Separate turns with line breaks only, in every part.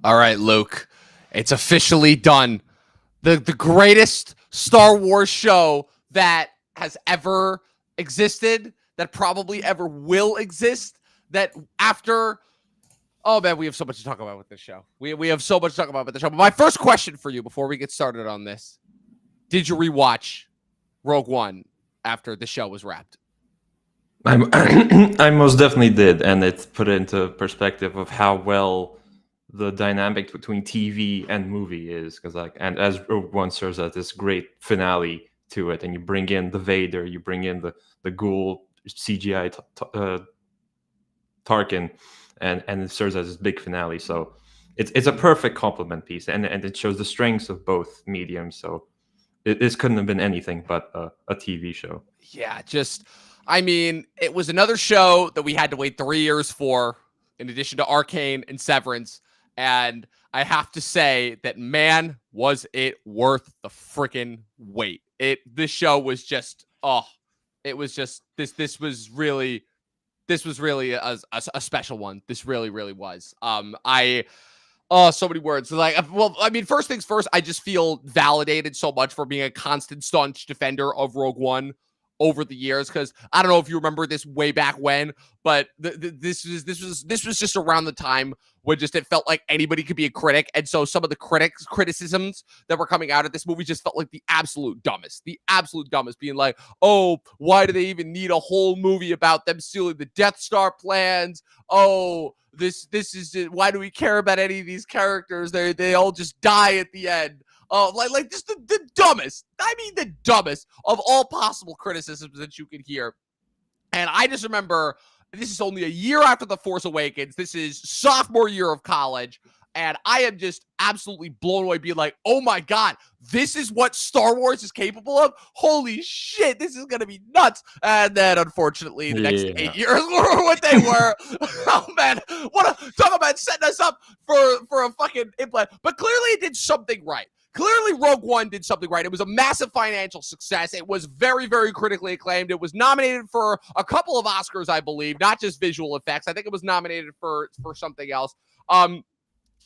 All right, Luke, it's officially done. The greatest Star Wars show that has ever existed, that probably ever will exist, that after... Oh, man, we have so much to talk about with this show. We have so much to talk about with the show. But my first question for you before we get started on this, did you rewatch Rogue One after the show was wrapped?
I most definitely did, and it put it into perspective of how well the dynamic between TV and movie is. Because and as Rogue One serves as this great finale to it, and you bring in the Vader, you bring in the Ghoul CGI Tarkin, and it serves as this big finale. So it's a perfect complement piece, and it shows the strengths of both mediums. So this couldn't have been anything but a TV show.
Yeah, it was another show that we had to wait 3 years for, in addition to Arcane and Severance. And I have to say that, man, was it worth the freaking wait. This show was just, it was just, this was really a special one. This really, really was. So many words. First things first, I just feel validated so much for being a constant, staunch defender of Rogue One over the years, because I don't know if you remember this way back when, but this was just around the time when just it felt like anybody could be a critic, and so some of the criticisms that were coming out of this movie just felt like the absolute dumbest, being like, oh, why do they even need a whole movie about them stealing the Death Star plans? Oh, this is why do we care about any of these characters? They all just die at the end. Just the dumbest. I mean, the dumbest of all possible criticisms that you could hear. And I just remember, this is only a year after The Force Awakens. This is sophomore year of college. And I am just absolutely blown away, being like, oh my God, this is what Star Wars is capable of? Holy shit, this is going to be nuts. And then, unfortunately, the next 8 years were what they were. Oh, man, talk about setting us up for a fucking implant. But clearly it did something right. Clearly, Rogue One did something right. It was a massive financial success. It was very, very critically acclaimed. It was nominated for a couple of Oscars, I believe, not just visual effects. I think it was nominated for something else.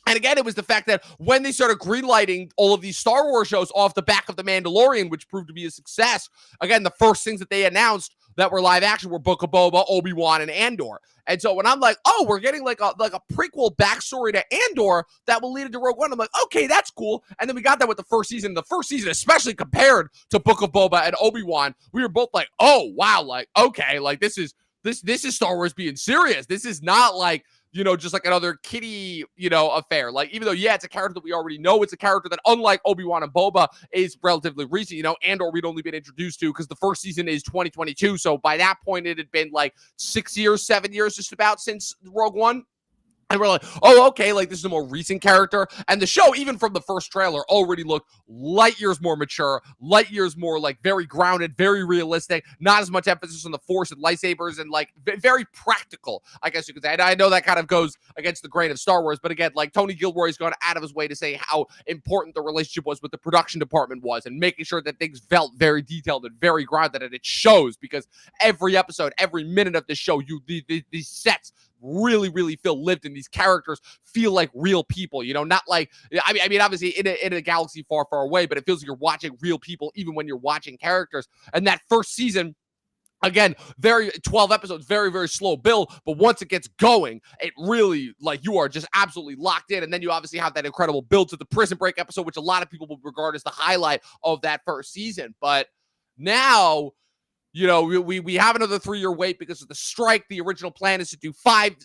And again, it was the fact that when they started greenlighting all of these Star Wars shows off the back of The Mandalorian, which proved to be a success, again, the first things that they announced that were live action were Book of Boba, Obi-Wan, and Andor. And so when I'm like, oh, we're getting like a prequel backstory to Andor that will lead into Rogue One, I'm like, okay, that's cool. And then we got that with the first season. The first season, especially compared to Book of Boba and Obi-Wan, we were both like, oh, wow, like, okay, like this is Star Wars being serious. This is not like, just like another kiddie, affair. Like, even though, yeah, it's a character that we already know, it's a character that, unlike Obi-Wan and Boba, is relatively recent. Andor we'd only been introduced to because the first season is 2022. So by that point, it had been like 7 years just about since Rogue One. And we're like, oh, okay, like this is a more recent character. And the show, even from the first trailer, already looked light years more mature, light years more like very grounded, very realistic, not as much emphasis on the Force and lightsabers, and like very practical, I guess you could say. And I know that kind of goes against the grain of Star Wars, but again, like Tony Gilroy's gone out of his way to say how important the relationship was with the production department was, and making sure that things felt very detailed and very grounded, and it shows, because every episode, every minute of the show, these sets really, really feel lived, and these characters feel like real people, not like, I mean, obviously in a galaxy far, far away, but it feels like you're watching real people even when you're watching characters. And that first season, again, 12 episodes, very, very slow build, but once it gets going, it really, like, you are just absolutely locked in. And then you obviously have that incredible build to the Prison Break episode, which a lot of people will regard as the highlight of that first season. But now, we have another 3-year wait because of the strike. The original plan is to do 5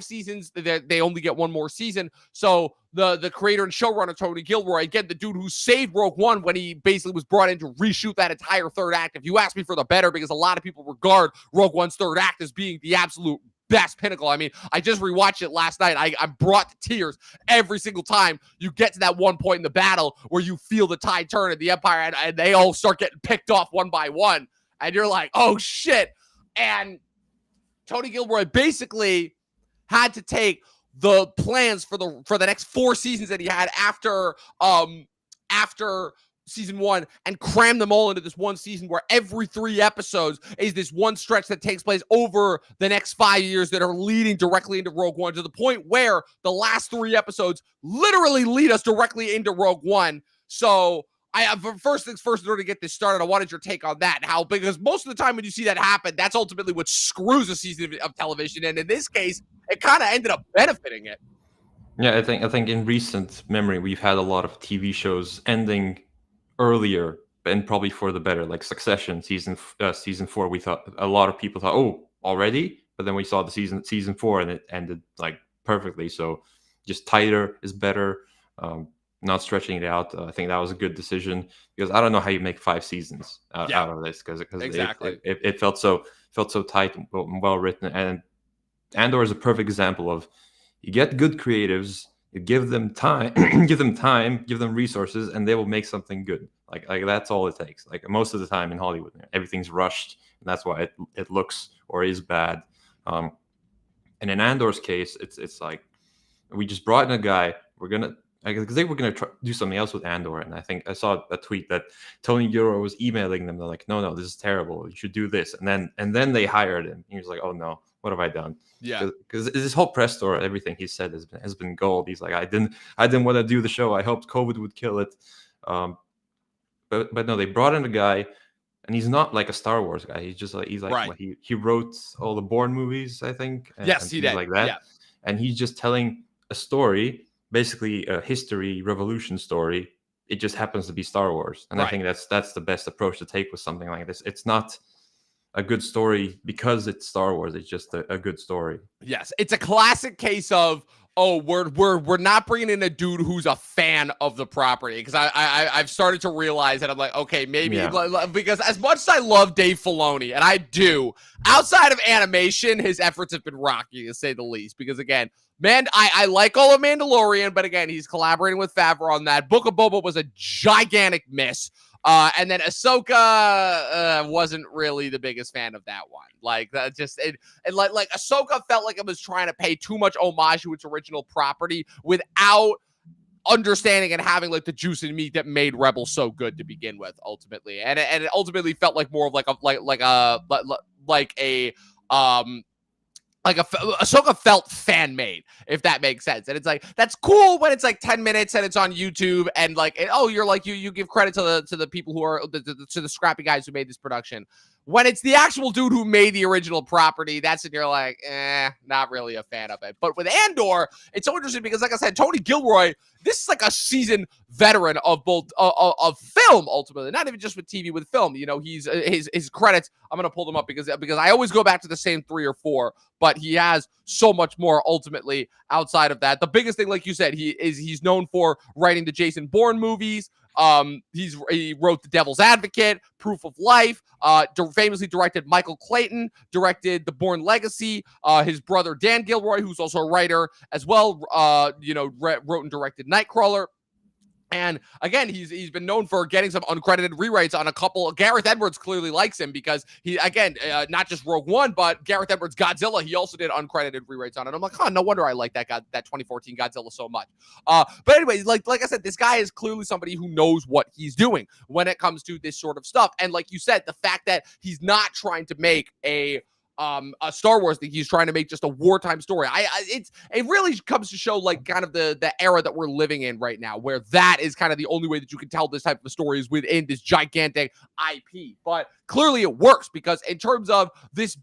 seasons. They only get one more season. So the creator and showrunner, Tony Gilroy, again, the dude who saved Rogue One when he basically was brought in to reshoot that entire third act. If you ask me, for the better, because a lot of people regard Rogue One's third act as being the absolute best pinnacle. I mean, I just rewatched it last night. I'm brought to tears every single time you get to that one point in the battle where you feel the tide turn in the Empire, and they all start getting picked off one by one. And you're like, oh, shit. And Tony Gilroy basically had to take the plans for the next 4 seasons that he had after season 1 and cram them all into this one season where every 3 episodes is this one stretch that takes place over the next 5 years that are leading directly into Rogue One, to the point where the last 3 episodes literally lead us directly into Rogue One. So I have, first things first, in order to get this started, I wanted your take on that. How, because most of the time when you see that happen, that's ultimately what screws a season of television. And in this case, it kind of ended up benefiting it.
Yeah, I think in recent memory we've had a lot of TV shows ending earlier and probably for the better, like Succession season 4. We thought, a lot of people thought, oh, already, but then we saw the season 4 and it ended like perfectly. So just tighter is better. Not stretching it out. I think that was a good decision, because I don't know how you make 5 seasons out of this, because
exactly.
it felt so tight and well written. And Andor is a perfect example of, you get good creatives, you give them time, give them resources, and they will make something good. Like that's all it takes. Like most of the time in Hollywood, everything's rushed, and that's why it looks or is bad. And in Andor's case, it's like, we just brought in a guy. Because they were gonna do something else with Andor, and I think I saw a tweet that Tony Gilroy was emailing them. They're like, no, this is terrible. You should do this, and then they hired him. He was like, oh no, what have I done?
Yeah,
because this whole press tour, everything he said has been gold. He's like, I didn't want to do the show. I hoped COVID would kill it. But no, they brought in a guy, and he's not like a Star Wars guy. He's like
right.
He wrote all the Bourne movies, I think.
Yes, he did.
Like that.
Yeah.
And he's just telling a story, basically a history revolution story. It just happens to be Star Wars, and I think that's the best approach to take with something like this. It's not a good story because it's Star Wars. It's just a good story.
Yes, it's a classic case of, oh, we're not bringing in a dude who's a fan of the property, because I've started to realize that I'm like, okay, maybe because as much as I love Dave Filoni, and I do, outside of animation, his efforts have been rocky, to say the least. Because again, man, I like all of Mandalorian, but again, he's collaborating with Favreau on that. Book of Boba was a gigantic miss. And then Ahsoka wasn't really the biggest fan of that one. Like like Ahsoka felt like it was trying to pay too much homage to its original property without understanding and having like the juice and meat that made Rebels so good to begin with, ultimately. And it ultimately felt like more of Ahsoka felt fan made, if that makes sense. And it's like, that's cool when it's like 10 minutes and it's on YouTube, and like, you're like, you give credit to the people who are to the scrappy guys who made this production. When it's the actual dude who made the original property, that's when you're like, not really a fan of it. But with Andor, it's so interesting because, like I said, Tony Gilroy, this is like a seasoned veteran of both of film, ultimately, not even just with TV, with film. You know, he's his credits. I'm gonna pull them up because I always go back to the same 3 or 4, but he has so much more ultimately outside of that. The biggest thing, like you said, he's known for writing the Jason Bourne movies. He wrote The Devil's Advocate, Proof of Life, famously directed Michael Clayton, directed The Bourne Legacy, his brother Dan Gilroy, who's also a writer as well, wrote and directed Nightcrawler. And again, he's been known for getting some uncredited rewrites on a couple. Gareth Edwards clearly likes him because he, again, not just Rogue One, but Gareth Edwards' Godzilla, he also did uncredited rewrites on it. I'm like, no wonder I like that 2014 Godzilla so much. But anyway, like I said, this guy is clearly somebody who knows what he's doing when it comes to this sort of stuff. And like you said, the fact that he's not trying to make a Star Wars thing, he's trying to make just a wartime story. It really comes to show like kind of the era that we're living in right now, where that is kind of the only way that you can tell this type of story is within this gigantic IP. But clearly it works, because in terms of this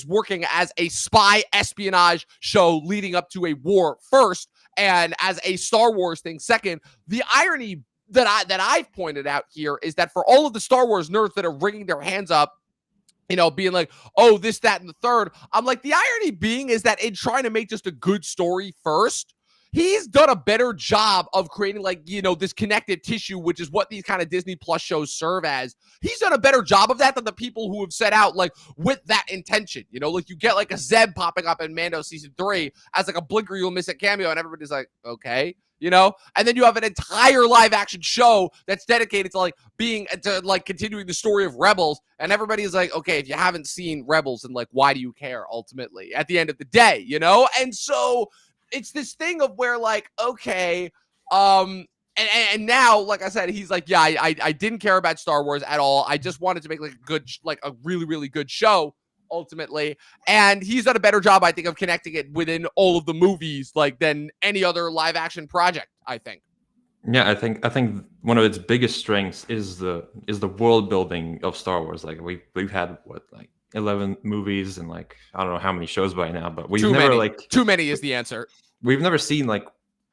working as a spy espionage show leading up to a war first, and as a Star Wars thing second, the irony that I've pointed out here is that for all of the Star Wars nerds that are wringing their hands up, being like, oh, this, that, and the third, I'm like, the irony being is that in trying to make just a good story first, he's done a better job of creating this connective tissue, which is what these kind of Disney Plus shows serve as. He's done a better job of that than the people who have set out with that intention. You get like a Zeb popping up in Mando season 3 as like a blinker you'll miss a cameo, and everybody's like, okay. And then you have an entire live action show that's dedicated to continuing the story of Rebels. And everybody is like, okay, if you haven't seen Rebels, then why do you care ultimately at the end of the day, And so it's this thing of where okay, and now, like I said, he's like, yeah, I didn't care about Star Wars at all. I just wanted to make like a good, like a really, really good show ultimately. And he's done a better job, I think, of connecting it within all of the movies, like than any other live action project, I think.
Yeah, I think one of its biggest strengths is the world building of Star Wars. Like we've had what, like 11 movies and like I don't know how many shows by now, but we've
Too
never
many.
like
Too many is the answer.
we've never seen like,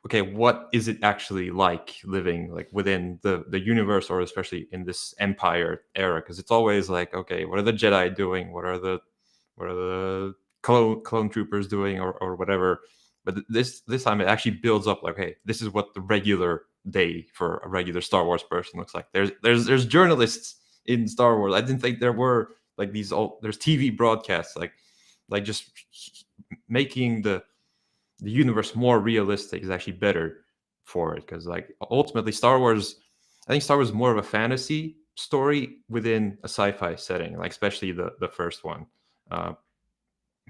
okay, what is it actually like living like within the universe, or especially in this Empire era? Because it's always like, okay, what are the Jedi doing? What are the clone troopers doing, or whatever? But this time it actually builds up like, hey, this is what the regular day for a regular Star Wars person looks like. There's journalists in Star Wars. I didn't think there were like these all. There's TV broadcasts like just making the universe more realistic is actually better for it, because like ultimately I think Star Wars is more of a fantasy story within a sci-fi setting, like especially the first one. uh,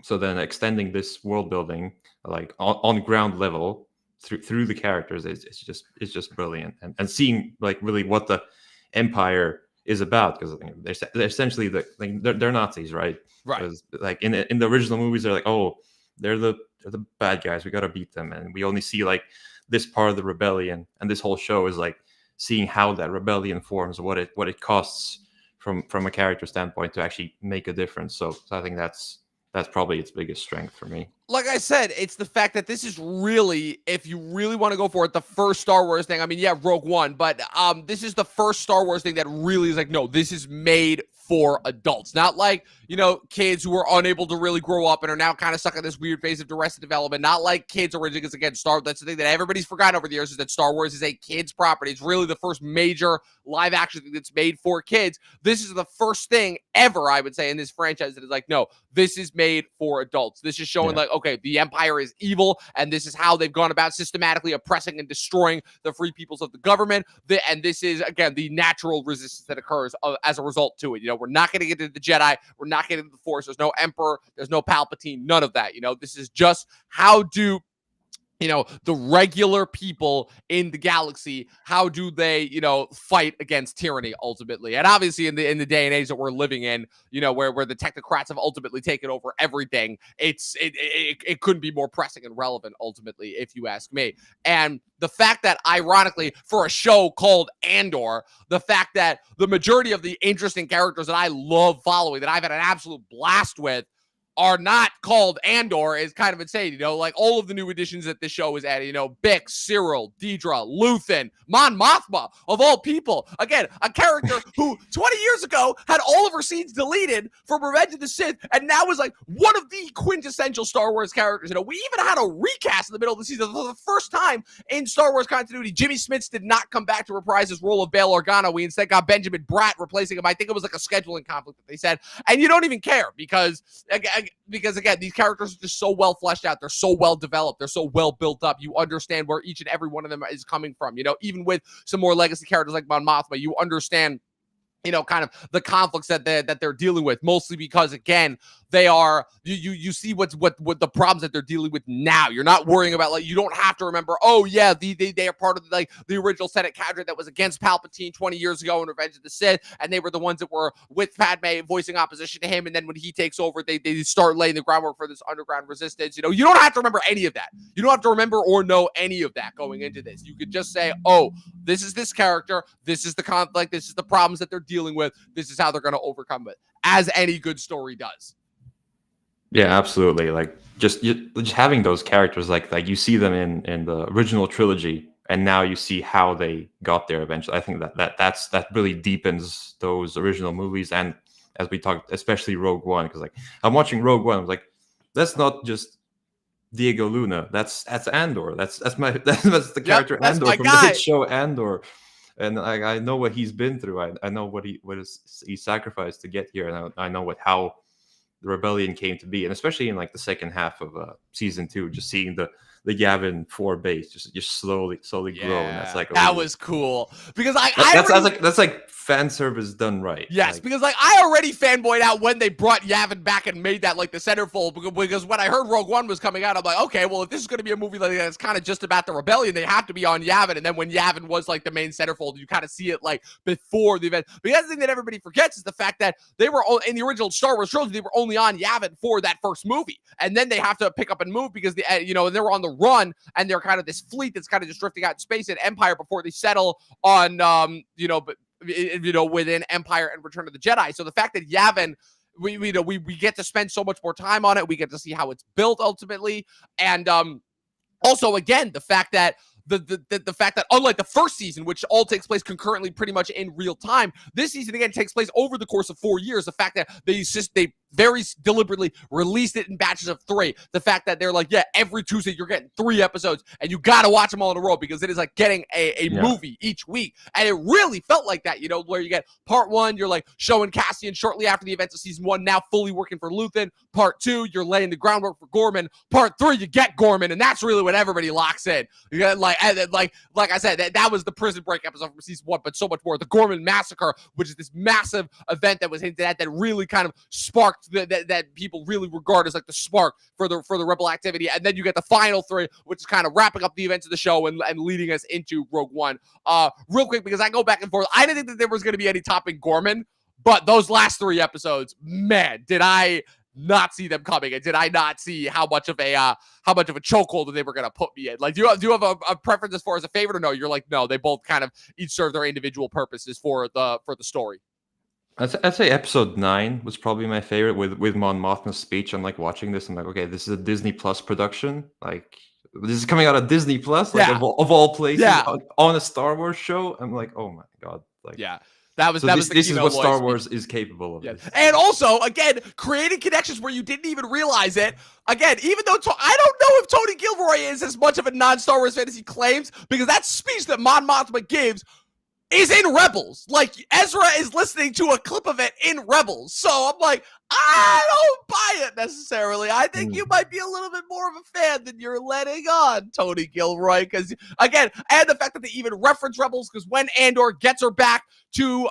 so then extending this world building like on ground level through the characters is it's just brilliant, and seeing like really what the Empire is about, because they're essentially they're Nazis, right?
Right.
'Cause, like in the original movies, they're like, oh, they're the bad guys, we got to beat them, and we only see like this part of the rebellion, and this whole show is like seeing how that rebellion forms, what it costs from a character standpoint to actually make a difference. So I think that's probably its biggest strength for me.
Like I said, it's the fact that this is really, if you really want to go for it, the first Star Wars thing. I mean, yeah, Rogue One, but this is the first Star Wars thing that really is like, no, this is made for adults. Not like, kids who are unable to really grow up and are now kind of stuck in this weird phase of Arrested Development. Not like kids originally, because again, that's the thing that everybody's forgotten over the years, is that Star Wars is a kid's property. It's really the first major live action thing that's made for kids. This is the first thing ever, I would say, in this franchise that is like, no, this is made for adults. This is showing like, okay, the Empire is evil, and this is how they've gone about systematically oppressing and destroying the free peoples of the government. And this is, again, the natural resistance that occurs as a result to it. We're not going to get into the Jedi. We're not getting into the Force. There's no Emperor. There's no Palpatine. None of that. This is just how do the regular people in the galaxy, how do they, fight against tyranny ultimately? And obviously in the day and age that we're living in, where the technocrats have ultimately taken over everything, it couldn't be more pressing and relevant ultimately, if you ask me. And the fact that, ironically, for a show called Andor, the fact that the majority of the interesting characters that I love following, that I've had an absolute blast with, are not called Andor is kind of insane. Like all of the new additions that this show is adding, Bix, Cyril, Deidre, Luthen, Mon Mothma, of all people. Again, a character who 20 years ago had all of her scenes deleted from Revenge of the Sith, and now is like one of the quintessential Star Wars characters. We even had a recast in the middle of the season. For the first time in Star Wars continuity, Jimmy Smits did not come back to reprise his role of Bail Organa. We instead got Benjamin Bratt replacing him. I think it was like a scheduling conflict that they said. And you don't even care, because again, these characters are just so well fleshed out. They're so well developed. They're so well built up. You understand where each and every one of them is coming from. Even with some more legacy characters like Mon Mothma, you understand kind of the conflicts that they're dealing with, mostly because, again, they are, you see what the problems that they're dealing with now. You're not worrying about, like, you don't have to remember, oh yeah, they are part of like the original Senate cadre that was against Palpatine 20 years ago in Revenge of the Sith, and they were the ones that were with Padme voicing opposition to him, and then when he takes over, they start laying the groundwork for this underground resistance. You don't have to remember any of that. You don't have to remember or know any of that going into this. You could just say, oh, this is this character, this is the conflict, this is the problems that they're dealing with, this is how they're going to overcome it, as any good story does.
Yeah, absolutely. Like just having those characters, like you see them in the original trilogy, and now you see how they got there eventually. I think that really deepens those original movies, and as we talked, especially Rogue One, because like I'm watching Rogue One, I'm like, that's not just Diego Luna, that's Andor. That's the character, Andor, from the hit show Andor. And I know what he's been through. I know what he sacrificed to get here, and I know how the rebellion came to be, and especially in like the second half of season 2, just seeing the the Yavin 4 base just slowly grow, and that's like
that was cool because
that's like fan service done right.
Yes,
like,
because like I already fanboyed out when they brought Yavin back and made that like the centerfold, because when I heard Rogue One was coming out, I'm like, okay, well, if this is going to be a movie like that's kind of just about the rebellion, they have to be on Yavin. And then when Yavin was like the main centerfold, you kind of see it like before the event. But the other thing that everybody forgets is the fact that they were in the original Star Wars trilogy, they were only on Yavin for that first movie, and then they have to pick up and move because they're on the run, and they're kind of this fleet that's kind of just drifting out in space in Empire before they settle on within Empire and Return of the Jedi. So the fact that Yavin, we get to spend so much more time on it, we get to see how it's built ultimately, and also again the fact that the fact that unlike the first season, which all takes place concurrently pretty much in real time, this season again takes place over the course of 4 years. The fact that they very deliberately released it in batches of 3. The fact that they're like, yeah, every Tuesday you're getting 3 episodes and you got to watch them all in a row because it is like getting a movie each week. And it really felt like that, where you get part 1, you're like showing Cassian shortly after the events of season 1, now fully working for Luthen. Part 2, you're laying the groundwork for Gorman. Part 3, you get Gorman, and that's really when everybody locks in. You got like I said, that was the prison break episode from season 1, but so much more. The Gorman massacre, which is this massive event that was hinted at that really kind of sparked that people really regard as like the spark for the rebel activity. And then you get the final 3, which is kind of wrapping up the events of the show and leading us into Rogue One. Real quick, because I go back and forth, I didn't think that there was going to be any topping Gorman, but those last 3 episodes, man, did I not see them coming, and did I not see how much of a chokehold that they were going to put me in? Like, do you have a preference as far as a favorite, or no? You're like, no, they both kind of each serve their individual purposes for the story.
I'd say episode 9 was probably my favorite with Mon Mothma's speech. I'm like watching this, I'm like, okay, this is a Disney Plus production. Like, this is coming out of Disney Plus, like of all places, on a Star Wars show. I'm like, oh my god, like this is what Star Wars is capable of.
Yes. And also, again, creating connections where you didn't even realize it. Again, even though I don't know if Tony Gilroy is as much of a non-Star Wars fan as he claims, because that speech that Mon Mothma gives is in Rebels. Like, Ezra is listening to a clip of it in Rebels. So I'm like, I don't buy it necessarily. I think you might be a little bit more of a fan than you're letting on, Tony Gilroy. Because, again, and the fact that they even reference Rebels, because when Andor gets her back to,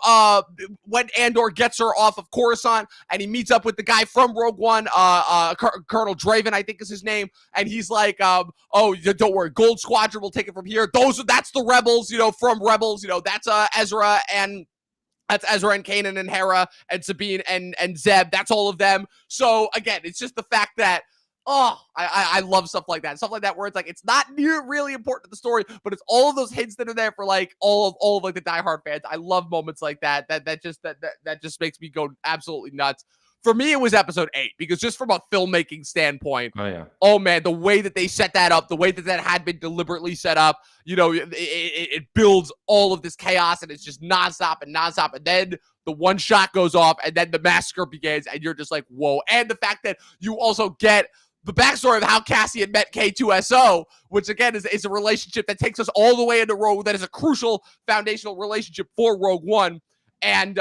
when Andor gets her off of Coruscant, and he meets up with the guy from Rogue One, Colonel Draven, I think is his name, and he's like, oh, don't worry, Gold Squadron will take it from here. That's the Rebels, from Rebels, that's Ezra and Kanan and Hera and Sabine and Zeb. That's all of them. So again, it's just the fact that I love stuff like that. Stuff like that where it's like it's not really important to the story, but it's all of those hints that are there for like all of like the diehard fans. I love moments like that. That just makes me go absolutely nuts. For me, it was episode 8, because just from a filmmaking standpoint, oh man, the way that they set that up, the way that had been deliberately set up, it builds all of this chaos, and it's just nonstop. And then the one shot goes off, and then the massacre begins, and you're just like, whoa. And the fact that you also get the backstory of how Cassian met K2SO, which again is a relationship that takes us all the way into Rogue, that is a crucial foundational relationship for Rogue One. And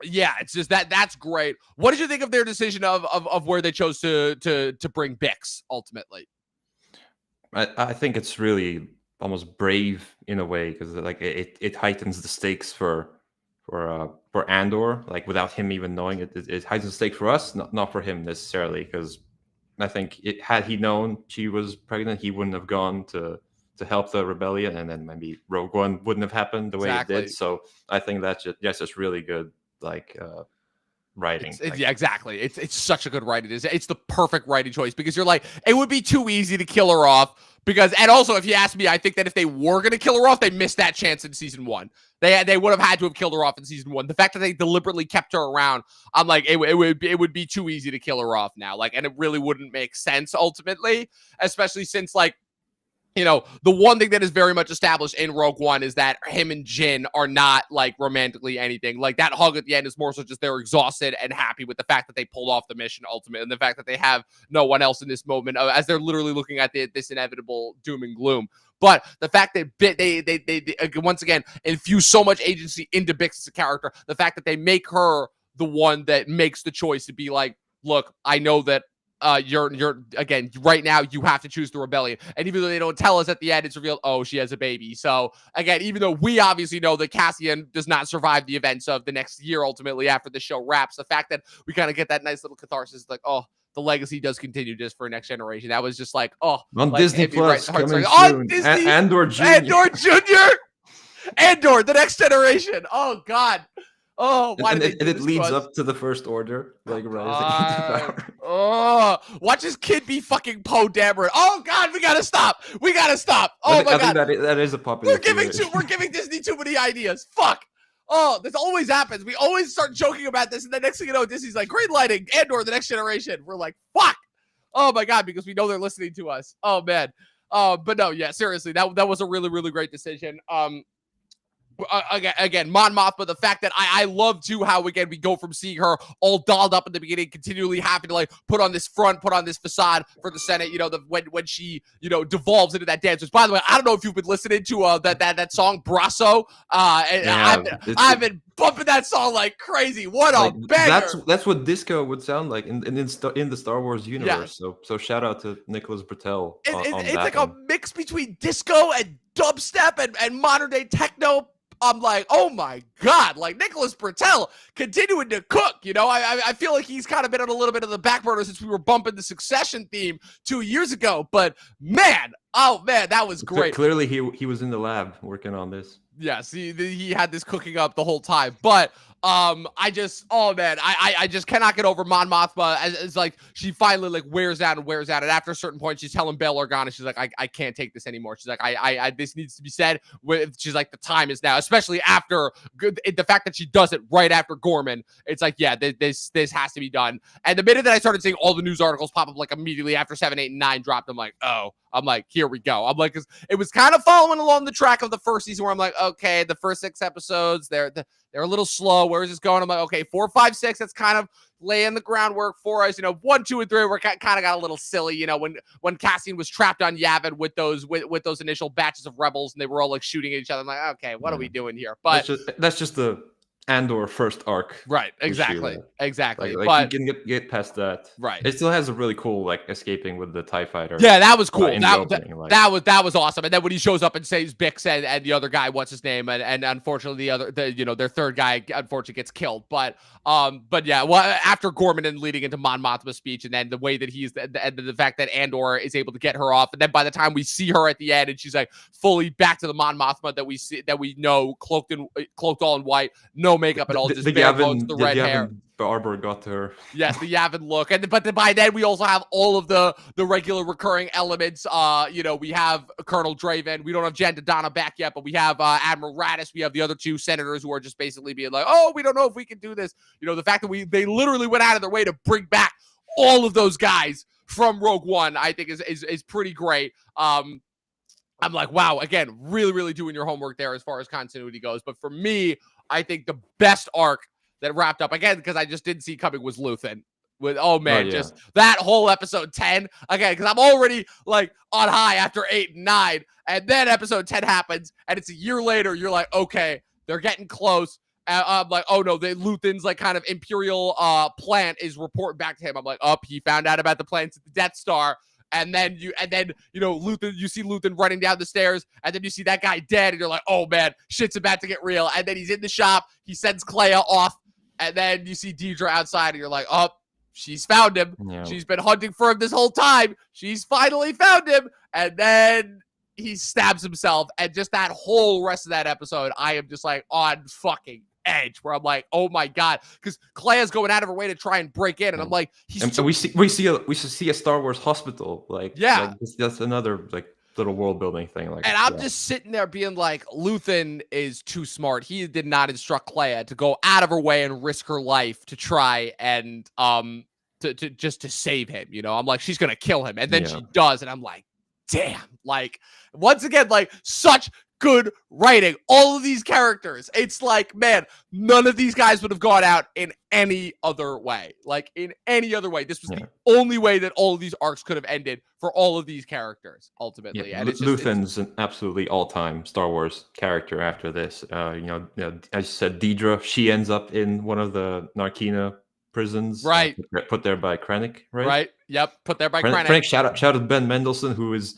yeah, it's just that's great. What did you think of their decision of where they chose to bring Bix ultimately?
I think it's really almost brave in a way, because like it heightens the stakes for Andor, like without him even knowing it. It heightens the stakes for us, not for him necessarily, because I think had he known she was pregnant, he wouldn't have gone to help the rebellion, and then maybe Rogue One wouldn't have happened the way it did. So I think that's just really good. Like writing.
Yeah, exactly. It's such a good writing. It's the perfect writing choice, because you're like, it would be too easy to kill her off, because, and also if you ask me, I think that if they were going to kill her off, they missed that chance in season 1. They would have had to have killed her off in season 1. The fact that they deliberately kept her around, I'm like, it would be too easy to kill her off now. Like, and it really wouldn't make sense ultimately, especially since like, the one thing that is very much established in Rogue One is that him and Jyn are not like romantically anything. Like, that hug at the end is more so just they're exhausted and happy with the fact that they pulled off the mission ultimately, and the fact that they have no one else in this moment as they're literally looking at this inevitable doom and gloom. But the fact that they once again infuse so much agency into Bix as a character, the fact that they make her the one that makes the choice to be like, look, I know that you're again right now you have to choose the rebellion. And even though they don't tell us at the end, it's revealed, oh, she has a baby. So again, even though we obviously know that Cassian does not survive the events of the next year, ultimately after the show wraps, the fact that we kind of get that nice little catharsis, like, oh, the legacy does continue just for Next Generation. That was just like, oh,
on
like,
Disney Plus,
right
coming
like,
soon.
on Disney,
Andor Jr.
Andor Jr. Andor, the Next Generation. Oh God. Oh, why did they do
it
this
leads
to us?
up to the First Order, like rising into power.
Oh, watch this kid be fucking Poe Dameron. Oh God, we gotta stop. We gotta stop. Oh my God,
think that is a popular.
we're giving Disney too many ideas. Fuck. Oh, this always happens. We always start joking about this, and the next thing you know, Disney's like, green lighting, Andor, the Next Generation. We're like, fuck. Oh my God, because we know they're listening to us. Oh man. But no, yeah, seriously, that was a really, really great decision. Again, Mon Mothma, the fact that I love too how again we go from seeing her all dolled up in the beginning, continually having to like put on this facade for the Senate, you know, when she, you know, devolves into that dance. Which, by the way, I don't know if you've been listening to that song Brasso. I've been bumping that song like crazy. What a banger!
That's what disco would sound like in the Star Wars universe. Yeah. So shout out to Nicholas Britell.
It's like a mix between disco and dubstep and modern day techno. I'm like, oh my God, like Nicholas Britell continuing to cook. You know, I feel like he's kind of been on a little bit of the back burner since we were bumping the Succession theme 2 years ago. But man, oh man, that was great.
Clearly, he was in the lab working on this.
Yes, he had this cooking up the whole time. But I just cannot get over Mon Mothma as like she finally like wears out. And after a certain point, she's telling Bail Organa, she's like, I can't take this anymore. She's like, I this needs to be said. She's like, the time is now, especially after the fact that she does it right after Gorman. It's like, yeah, this has to be done. And the minute that I started seeing all the news articles pop up like immediately after 7, 8, and 9 dropped, I'm like, oh. I'm like, here we go. I'm like, cause it was kind of following along the track of the first season where I'm like, okay, the first 6 episodes, they're a little slow. Where is this going? I'm like, okay, 4, 5, 6, that's kind of laying the groundwork for us. You know, 1, 2, and 3, we're kind of got a little silly, you know, when Cassian was trapped on Yavin with those initial batches of rebels and they were all like shooting at each other. I'm like, okay, what are we doing here? But
that's just the Andor first arc.
Right, exactly.
Like
but
you can get past that.
Right.
It still has a really cool like escaping with the TIE fighter.
Yeah, that was cool. That was awesome. And then when he shows up and saves Bix and the other guy, what's his name? And unfortunately their third guy unfortunately gets killed. But yeah, well, after Gorman and leading into Mon Mothma's speech, and then the way that he's the fact that Andor is able to get her off, and then by the time we see her at the end and she's like fully back to the Mon Mothma that we know, cloaked all in white, no makeup at all, just bare bones, the red hair.
Barber got to her.
Yes, the Yavin look, but by then we also have all of the regular recurring elements. You know, we have Colonel Draven. We don't have Jen Dodonna back yet, but we have Admiral Raddus. We have the other 2 senators who are just basically being like, "Oh, we don't know if we can do this." You know, the fact that they literally went out of their way to bring back all of those guys from Rogue One, I think is pretty great. I'm like, wow, again, really, really doing your homework there as far as continuity goes. But for me, I think the best arc that wrapped up, again, because I just didn't see coming, was Luthen. Just that whole episode 10, again, because I'm already like on high after 8 and 9, and then episode 10 happens, and it's a year later, you're like, okay, they're getting close. I'm like, oh no, Luthen's like kind of Imperial plant is reporting back to him. I'm like, he found out about the plans at the Death Star. And then you know, Luthen, you see Luthen running down the stairs, and then you see that guy dead, and you're like, oh man, shit's about to get real. And then he's in the shop, he sends Clea off, and then you see Deidre outside, and you're like, oh, she's found him. Yeah. She's been hunting for him this whole time. She's finally found him. And then he stabs himself, and just that whole rest of that episode, I am just like on fucking edge, where I'm like, oh my God, because Clea's going out of her way to try and break in, and I'm like,
we see a Star Wars hospital, that's another like little world building thing, like.
And I'm just sitting there being like, Luthen is too smart. He did not instruct Clea to go out of her way and risk her life to try and to save him. You know, I'm like, she's gonna kill him, and then she does, and I'm like, damn, like once again, like such good writing. All of these characters, it's like, man, none of these guys would have gone out in any other way. Like in any other way, this was the only way that all of these arcs could have ended for all of these characters ultimately. And
Luthen's an absolutely all-time Star Wars character after this. As you said, Deidre, she ends up in one of the Narkina prisons,
Right.
put there by Krennic, right?
Right. Yep. Put there by
Krennic. Shout out Ben Mendelsohn, who is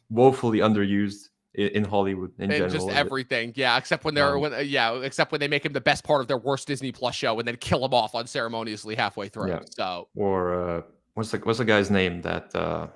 woefully underused in Hollywood in
and
general.
just everything, yeah. Except when except when they make him the best part of their worst Disney Plus show, and then kill him off unceremoniously halfway through.
Yeah.
So,
or what's the guy's name that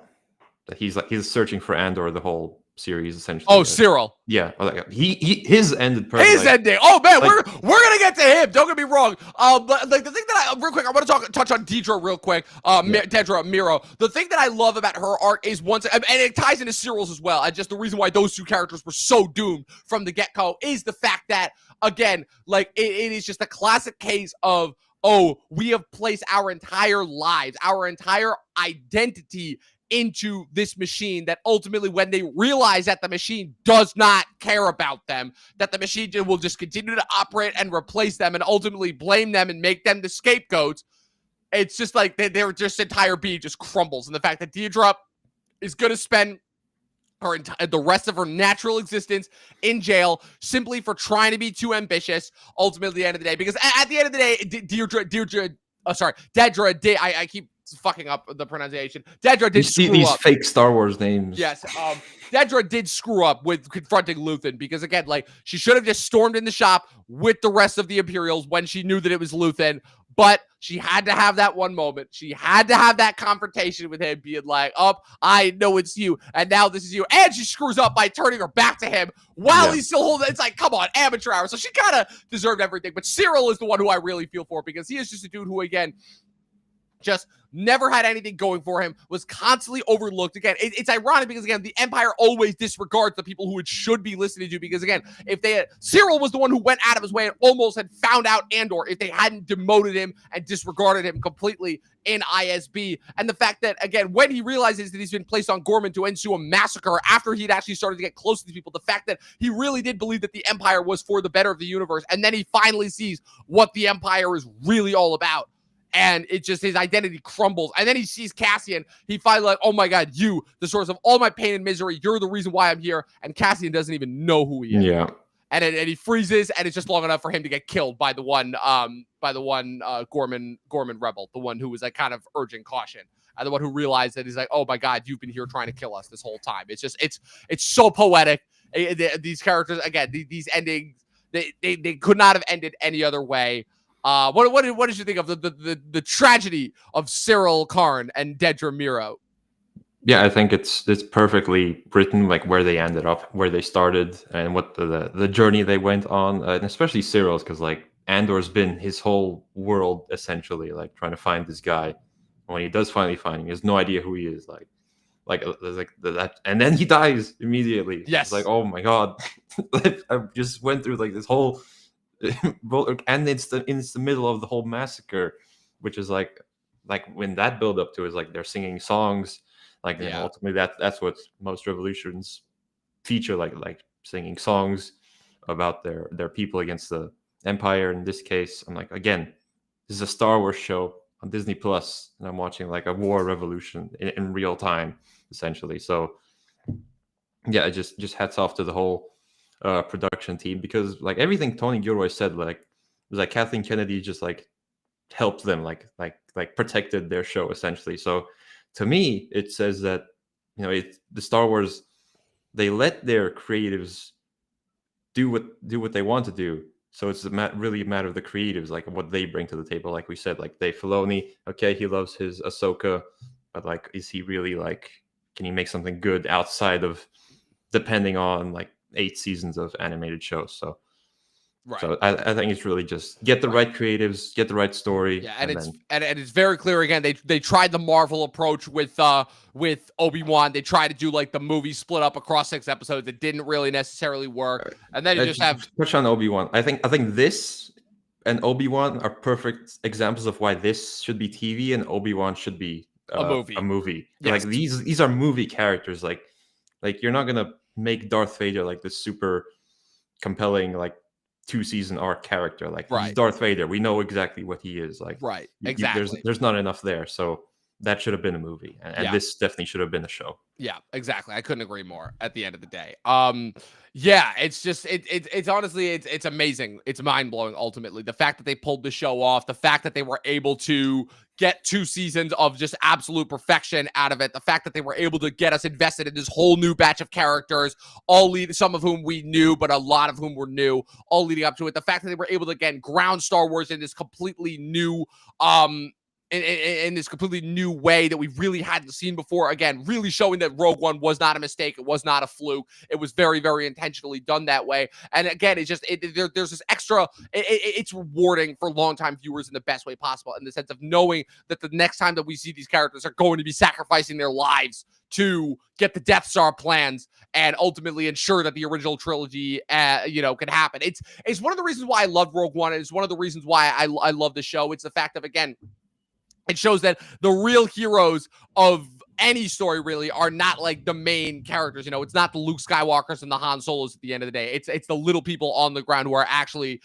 he's searching for Andor the whole series essentially.
Oh, Cyril.
Yeah, his ended perfect.
His ending. Oh man, we're gonna get to him. Don't get me wrong. But like the thing that I real quick, I want to touch on Deidre real quick. Dedra Miro. The thing that I love about her arc is and it ties into Cyril's as well. And just the reason why those two characters were so doomed from the get go is the fact that again, like it is just a classic case of we have placed our entire lives, our entire identity into this machine, that ultimately when they realize that the machine does not care about them, that the machine will just continue to operate and replace them and ultimately blame them and make them the scapegoats, it's just like their just entire being just crumbles. And the fact that Deidre is going to spend the rest of her natural existence in jail simply for trying to be too ambitious, ultimately at the end of the day, because at the end of the day, Dedra did, I keep fucking up the pronunciation. Dedra did screw
these
up.
Fake Star Wars names.
Yes. Dedra did screw up with confronting Luthen because again, like she should have just stormed in the shop with the rest of the Imperials when she knew that it was Luthen, but she had to have that one moment. She had to have that confrontation with him being like, I know it's you, and now this is you. And she screws up by turning her back to him while he's still holding. It's like, come on, amateur hour. So she kind of deserved everything. But Cyril is the one who I really feel for because he is just a dude who, again, just never had anything going for him, was constantly overlooked. Again, it's ironic because, again, the Empire always disregards the people who it should be listening to because, again, Cyril was the one who went out of his way and almost had found out Andor if they hadn't demoted him and disregarded him completely in ISB. And the fact that, again, when he realizes that he's been placed on Gorman to ensue a massacre after he'd actually started to get close to these people, the fact that he really did believe that the Empire was for the better of the universe, and then he finally sees what the Empire is really all about. And it just, his identity crumbles. And then he sees Cassian. He finally like, oh my God, you, the source of all my pain and misery. You're the reason why I'm here. And Cassian doesn't even know who he is.
Yeah.
And he freezes, and it's just long enough for him to get killed by the one Gorman rebel, the one who was like kind of urging caution, and the one who realized that he's like, oh my God, you've been here trying to kill us this whole time. It's just, it's so poetic. These characters, again, these endings, they could not have ended any other way. What did you think of the tragedy of Cyril Karn and Dedra Miro?
Yeah, I think it's perfectly written, like where they ended up, where they started, and what the journey they went on, and especially Cyril's, because like Andor's been his whole world essentially, like trying to find this guy. When he does finally find him, he has no idea who he is, like that, and then he dies immediately.
Yes,
it's like, oh my God, I just went through like this whole. And it's the middle of the whole massacre, which is like when that build up to is like they're singing songs, like and ultimately that's what most revolutions feature, like singing songs about their people against the Empire. In this case, I'm like, again, this is a Star Wars show on Disney Plus, and I'm watching like a war revolution in real time, essentially. So yeah, just hats off to the whole production team, because like everything Tony Gilroy said, like was like Kathleen Kennedy just like helped them, like protected their show essentially. So to me, it says that the Star Wars, they let their creatives do what they want to do. So it's really a matter of the creatives, like what they bring to the table. Like we said, like Dave Filoni, okay, he loves his Ahsoka, but like, is he really like, can he make something good outside of depending on like 8 seasons of animated shows? So
right.
So I think it's really just get the right creatives, get the right story.
Yeah, and it's very clear. Again, they tried the Marvel approach with Obi-Wan. They tried to do like the movie split up across 6 episodes. It didn't really necessarily work. And then you just have
touch on Obi-Wan. I think this and Obi-Wan are perfect examples of why this should be TV and Obi-Wan should be a movie.
Yes.
Like these are movie characters. Like you're not gonna make Darth Vader like this super compelling like 2-season arc character. Like he's Darth Vader. We know exactly what he is. Like
exactly.
There's not enough there. So that should have been a movie, and this definitely should have been a show.
Yeah, exactly. I couldn't agree more at the end of the day. Yeah, it's just it's honestly it's amazing. It's mind-blowing ultimately. The fact that they pulled the show off, the fact that they were able to get 2 seasons of just absolute perfection out of it, the fact that they were able to get us invested in this whole new batch of characters, some of whom we knew, but a lot of whom were new, all leading up to it. The fact that they were able to again ground Star Wars in this completely new in this completely new way that we really hadn't seen before. Again, really showing that Rogue One was not a mistake. It was not a fluke. It was very, very intentionally done that way. And again, it's just, there's this extra, it's rewarding for longtime viewers in the best way possible, in the sense of knowing that the next time that we see these characters are going to be sacrificing their lives to get the Death Star plans and ultimately ensure that the original trilogy, can happen. It's one of the reasons why I love Rogue One. It's one of the reasons why I love the show. It's the fact of, again, it shows that the real heroes of any story really are not like the main characters. It's not the Luke Skywalkers and the Han Solos at the end of the day. It's the little people on the ground who are actually,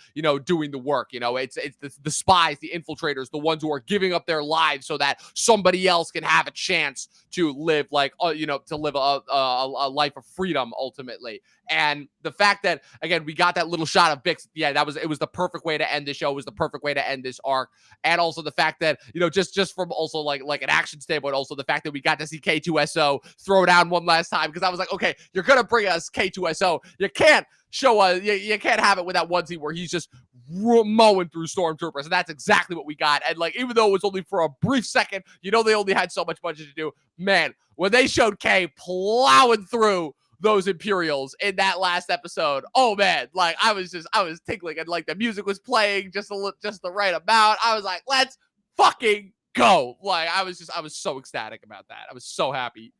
doing the work. It's the spies, the infiltrators, the ones who are giving up their lives so that somebody else can have a chance to live to live a life of freedom ultimately. And the fact that, again, we got that little shot of Bix, it was the perfect way to end the show. It was the perfect way to end this arc. And also the fact that, just from also like an action standpoint, also the fact that we got to see K2SO throw down one last time, because I was like, okay, you're going to bring us K2SO. You can't show us, you can't have it with that one scene where he's just mowing through stormtroopers. And that's exactly what we got. And even though it was only for a brief second, they only had so much budget to do. Man, when they showed K plowing through those Imperials in that last episode, oh man, I was tickling, and the music was playing just the right amount. I was like, let's fucking go. I was so ecstatic about that. I was so happy.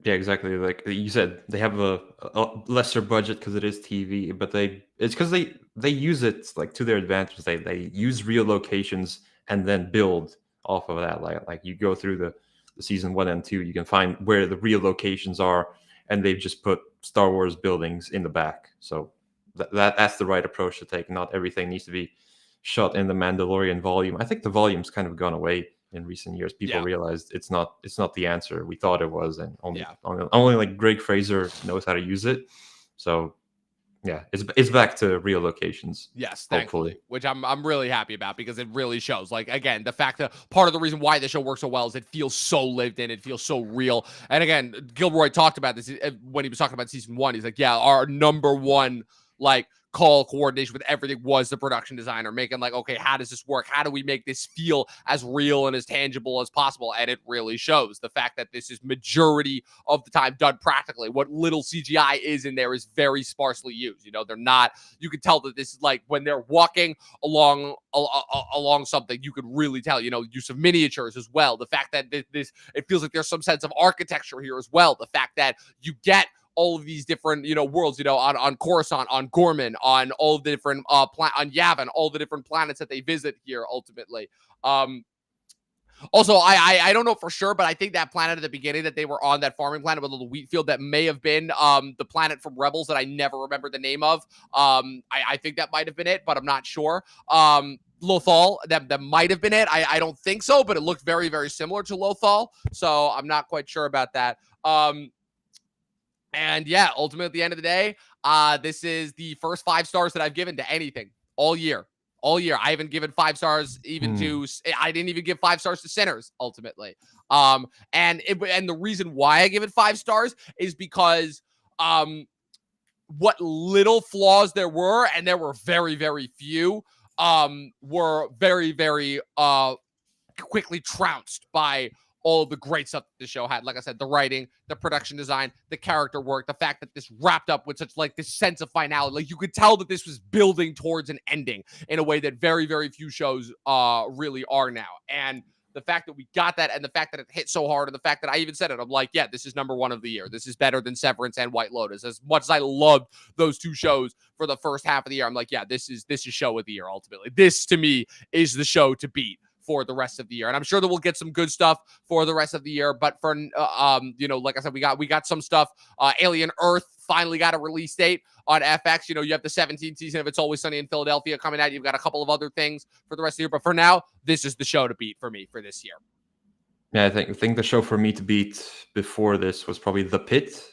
Yeah, exactly. Like you said, they have a lesser budget because it is TV, but it's because they use it to their advantage. They use real locations and then build off of that. Like you go through the season 1 and 2, you can find where the real locations are, and they've just put Star Wars buildings in the back. So that's the right approach to take. Not everything needs to be shot in the Mandalorian volume. I think the volume's kind of gone away in recent years. People realized it's not the answer we thought it was, and only Greg Fraser knows how to use it. So yeah, it's back to real locations.
Yes, thankfully, which I'm really happy about, because it really shows. Again, the fact that part of the reason why the show works so well is it feels so lived in. It feels so real. And again, Gilroy talked about this when he was talking about season 1. He's like, yeah, our number one call coordination with everything was the production designer making okay, how does this work? How do we make this feel as real and as tangible as possible? And it really shows. The fact that this is majority of the time done practically. What little CGI is in there is very sparsely used. They're not, you can tell that this is when they're walking along something, you could really tell, use of miniatures as well. The fact that it feels like there's some sense of architecture here as well. The fact that you get all of these different, worlds, on Coruscant, on Gorman, on all the different, on Yavin, all the different planets that they visit here ultimately. Also, I don't know for sure, but I think that planet at the beginning that they were on, that farming planet with a little wheat field, that may have been the planet from Rebels that I never remember the name of. I think that might have been it, but I'm not sure. Lothal, that might have been it. I don't think so, but it looked very, very similar to Lothal, so I'm not quite sure about that. And yeah, ultimately, at the end of the day, this is the first 5 stars that I've given to anything all year. I haven't given 5 stars even I didn't even give 5 stars to Sinners ultimately. And the reason why I give it 5 stars is because what little flaws there were, and there were very, very few, were very, very quickly trounced by all the great stuff that the show had. Like I said, the writing, the production design, the character work, the fact that this wrapped up with such this sense of finality. You could tell that this was building towards an ending in a way that very, very few shows really are now. And the fact that we got that, and the fact that it hit so hard, and the fact that I even said it, I'm like, yeah, this is number 1 of the year. This is better than Severance and White Lotus. As much as I loved those 2 shows for the first half of the year, I'm like, yeah, this is show of the year ultimately. This to me is the show to beat for the rest of the year. And I'm sure that we'll get some good stuff for the rest of the year. But for, like I said, we got some stuff. Alien Earth finally got a release date on FX. You have the 17th season of It's Always Sunny in Philadelphia coming out. You've got a couple of other things for the rest of the year. But for now, this is the show to beat for me for this year.
Yeah, I think the show for me to beat before this was probably The Pit.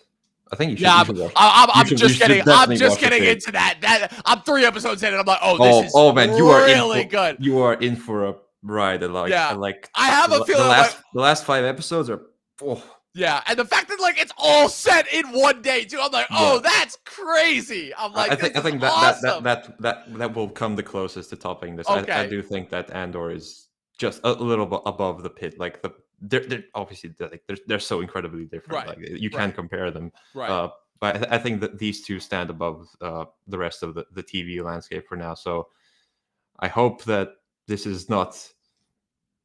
I think you should.
Yeah,
You should watch.
I'm
You
just
should
getting I'm
definitely
just
watch The
getting
Pit.
into that. I'm 3 episodes in and I'm like, oh, this is
Oh man,
really good.
You are in for a ride.
Yeah.
And like
I have a feeling
the last 5 episodes are. Oh,
yeah, and the fact that like it's all set in one day too, I'm like, oh,
yeah.
that's crazy. I'm like,
I think
awesome.
that will come the closest to topping this.
Okay.
I do think that Andor is just a little bit above The Pit. Like they're obviously they're so incredibly different.
Right.
Like you can't compare them.
Right.
But I think that these two stand above the rest of the TV landscape for now. So I hope that this is not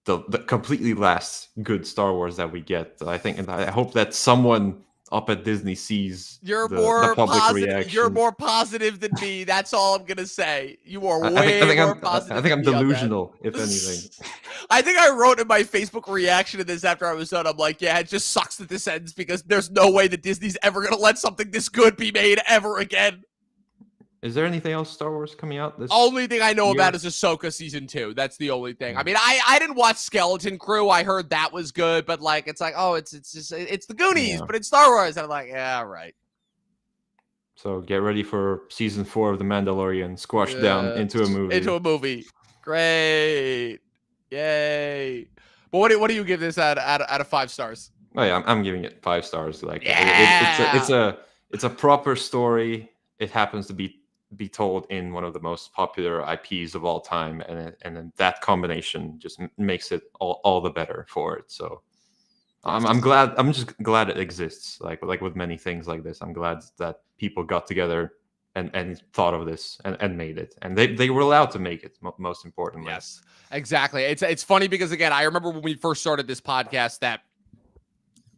the completely last good Star Wars that we get. I think, and I hope that someone up at Disney sees
You're
the
more
public
positive.
reaction.
You're more positive than me. That's all I'm gonna say. You are
I think
more positive.
I think I'm
than me on that.
delusional, if anything.
I think I wrote in my Facebook reaction to this after I was done. I'm like, yeah, it just sucks that this ends because there's no way that Disney's ever gonna let something this good be made ever again.
Is there anything else Star Wars coming out this
Only thing I know
year?
about is Ahsoka season 2. That's the only thing. I mean, I didn't watch Skeleton Crew. I heard that was good, but like, it's like, oh, it's the Goonies, but it's Star Wars. And I'm like, yeah, right.
So get ready for season 4 of The Mandalorian squashed down into a movie.
Into a movie. Great. Yay. But what do you give this out of 5 stars?
Oh yeah, I'm giving it 5 stars. Like
yeah.
it's a proper story. It happens to be told in one of the most popular IPs of all time, and then that combination just makes it all the better for it. So I'm glad. I'm just glad it exists. Like with many things like this, I'm glad that people got together and thought of this and made it, and they were allowed to make it. Most importantly,
yes, exactly. It's funny because again, I remember when we first started this podcast that.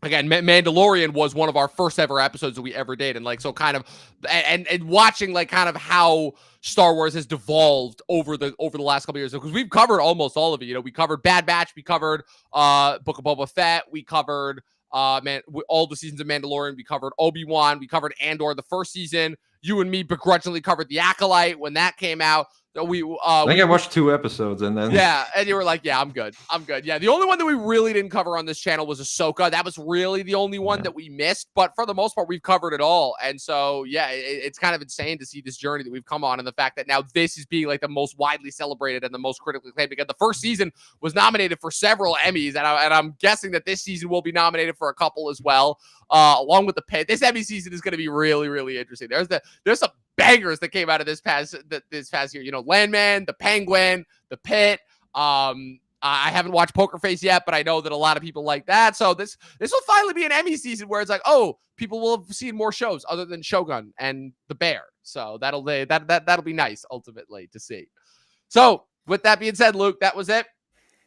Again, Mandalorian was one of our first ever episodes that we ever did. And like, so kind of, and watching like kind of how Star Wars has devolved over the last couple of years. Because we've covered almost all of it. You know, we covered Bad Batch, we covered Book of Boba Fett, we covered all the seasons of Mandalorian, we covered Obi-Wan, we covered Andor the first season. You and me begrudgingly covered The Acolyte when that came out. I
think I watched 2 episodes and then
and you were like, yeah, I'm good. Yeah, the only one that we really didn't cover on this channel was Ahsoka. That was really the only one that we missed, but for the most part, we've covered it all. And so, yeah, it's kind of insane to see this journey that we've come on, and the fact that now this is being like the most widely celebrated and the most critically acclaimed, because the first season was nominated for several Emmys, and I'm guessing that this season will be nominated for a couple as well, along with the Pit. This Emmy season is going to be really, really interesting. There's some bangers that came out of this past year. You know, Landman, The Penguin, The Pit. I haven't watched Poker Face yet, but I know that a lot of people like that. So this will finally be an Emmy season where it's like, oh, people will have seen more shows other than Shogun and The Bear. So that'll be nice ultimately to see. So with that being said, Luke, that was it.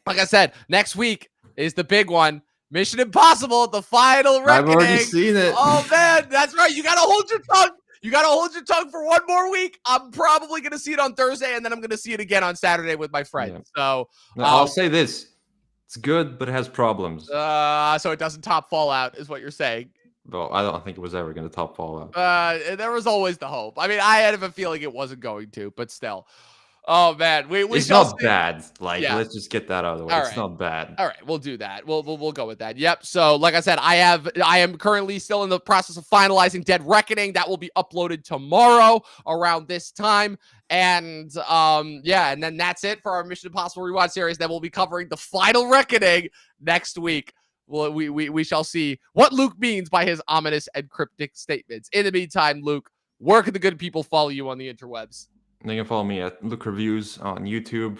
Like I said, next week is the big one. Mission Impossible, The Final Reckoning.
I've already seen it.
Oh man, that's right. You gotta hold your tongue. You got to hold your tongue for one more week. I'm probably going to see it on Thursday, and then I'm going to see it again on Saturday with my friends. Yeah. So
I'll say this. It's good, but it has problems.
So it doesn't top Fallout is what you're saying.
Well, I don't think it was ever going to top Fallout.
There was always the hope. I mean, I had a feeling it wasn't going to, but still. Oh man,
it's not bad. Like, let's just get that out of the way. It's not bad.
All right, we'll do that. We'll go with that. Yep. So, like I said, I am currently still in the process of finalizing Dead Reckoning. That will be uploaded tomorrow around this time. And and then that's it for our Mission Impossible Rewatch series. Then we'll be covering The Final Reckoning next week. Well, we shall see what Luke means by his ominous and cryptic statements. In the meantime, Luke, where can the good people follow you on the interwebs?
They can follow me at Luke Reviews on YouTube.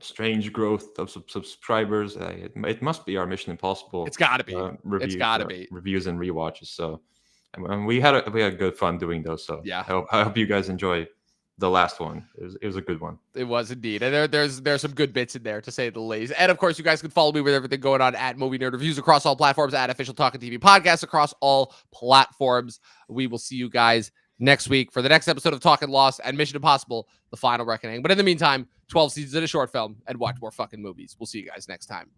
Strange growth of subscribers. It must be our Mission Impossible.
It's got to be. It's got to be
reviews and rewatches. So, and we had good fun doing those. So
yeah,
I hope you guys enjoy the last one. It was a good one.
It was indeed, and there's some good bits in there to say the least. And of course, you guys can follow me with everything going on at Movie Nerd Reviews across all platforms, at Official Talking TV Podcast across all platforms. We will see you guys next week for the next episode of Talking Lost and Mission Impossible, The Final Reckoning. But in the meantime, 12 seasons in a short film and watch more fucking movies. We'll see you guys next time.